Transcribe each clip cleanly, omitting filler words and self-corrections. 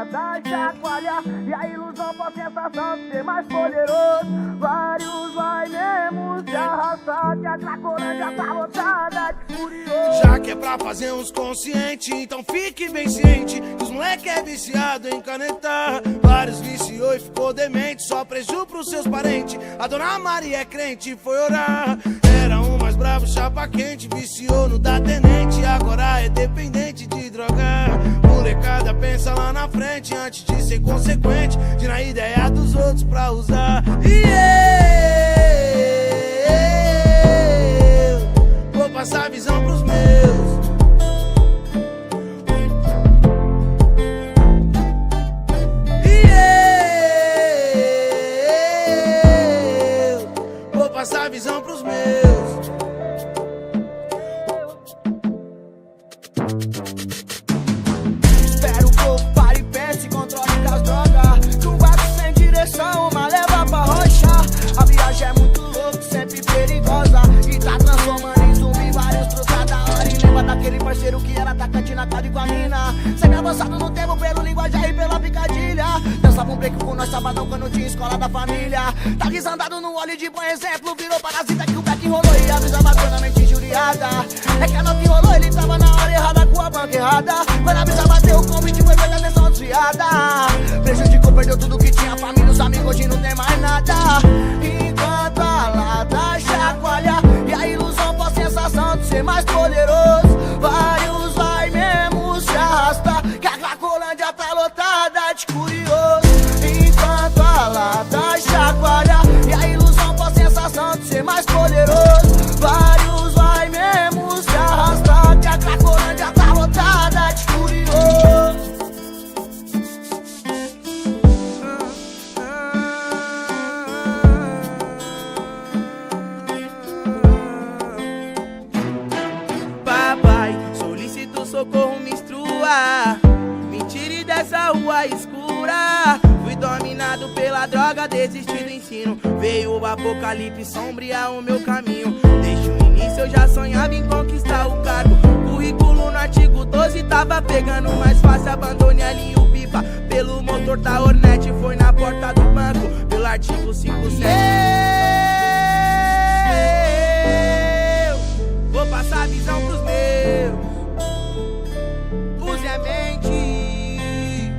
balada chacoalha e a ilusão com a sensação de ser mais poderoso. Vários vai mesmo se arrastar, que a Cracolândia tá lotada de furioso. Já que é pra fazer uns conscientes, então fique bem ciente que os moleque é viciado em canetar. Vários viciou e ficou demente, só preju pros seus parentes. A dona Maria é crente e foi orar. Era um mais bravo, chapa quente, viciou no da tenente, agora é dependente de drogar. Molecada pensa lá na frente antes de ser consequente, de na ideia dos outros pra usar. E eu vou passar a visão pros meus. Passar a visão pros meus. Espero o povo pare e pense, controle das drogas. De um barco sem direção, uma leva pra rocha. A viagem é muito louca, sempre perigosa, e tá transformando em zumbi vários truques da hora. E lembra daquele parceiro que era atacante na casa com a mina, sempre avançado no tempo pelo linguajar e pela picadilha. Dançava um break com nós sabadão quando tinha escola da família. Tá risandado no olho de bom exemplo, virou parasita que o back enrolou e avisava quando a mente injuriada. É que a nota enrolou, ele tava na hora errada com a banca errada. Quando a brisa bateu, o convite foi feita atenção desviada. Prejudicou, perdeu tudo que tinha, família, os amigos, hoje não tem mais nada. Enquanto a lata chacoalha e a ilusão com a sensação de ser mais poderoso. Vários vai mesmo se arrastar, que a Cracolândia tá lotada de curioso. Enquanto a lata chacoalha e a ilusão com a sensação de ser mais poderoso. Vários vai mesmo se arrastar, que a Cracolândia tá lotada de curioso. Papai, solicito socorro, me instrua, me tire dessa rua escura. Fui dominado pela droga, desisti do ensino. Veio o apocalipse sombrear o meu caminho. Desde o início eu já sonhava em conquistar o cargo. Currículo no artigo 12 tava pegando mais fácil. Abandone a linha, o pipa pelo motor da Hornet. Foi na porta do banco, pelo artigo 57. Eu vou passar a visão pros meus. Use a mente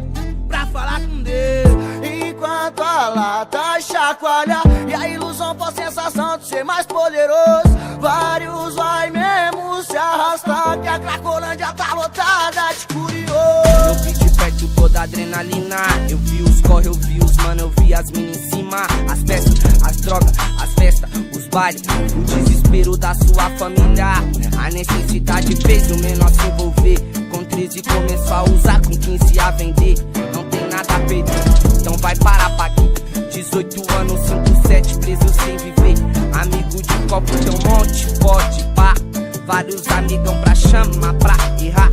pra falar com Deus. Enquanto a lata chacoalha e a ilusão com a sensação de ser mais poderoso. Vários vai mesmo se arrastar, que a Cracolândia tá lotada de curioso. Eu vi de perto toda a adrenalina, eu vi os corre, eu vi os mano, eu vi as minas em cima. As peças, as drogas, as festas, os bailes, o desespero da sua família. A necessidade fez o menor se envolver. Com 13 começou a usar, com 15 a vender. Não tem nada a perder, então vai parar pra aqui. 18 anos, 5-7, preso sem viver. Amigo de copo tem um monte, pode pá. Vários amigão pra chamar, pra errar.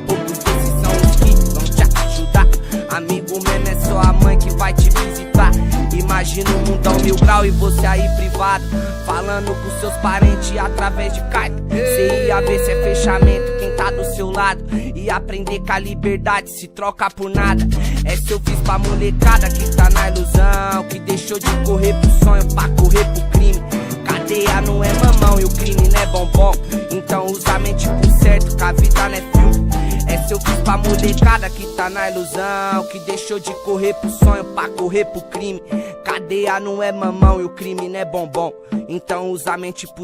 Poucos desses são os que vão te ajudar. Amigo mesmo é só a mãe que vai te visitar. Imagina o mundão 1000 grau e você aí privado, falando com seus parentes através de carta. Cê ia ver se é fechamento quem tá do seu lado, e aprender que a liberdade se troca por nada. Essa eu fiz pra molecada que tá na ilusão, que deixou de correr pro sonho pra correr pro crime. Cadeia não é mamão e o crime não é bombom, então usa a mente pro certo, que a vida não é filme. Essa eu fiz pra molecada que tá na ilusão, que deixou de correr pro sonho pra correr pro crime. Cadeia não é mamão e o crime não é bombom, então usa a mente pro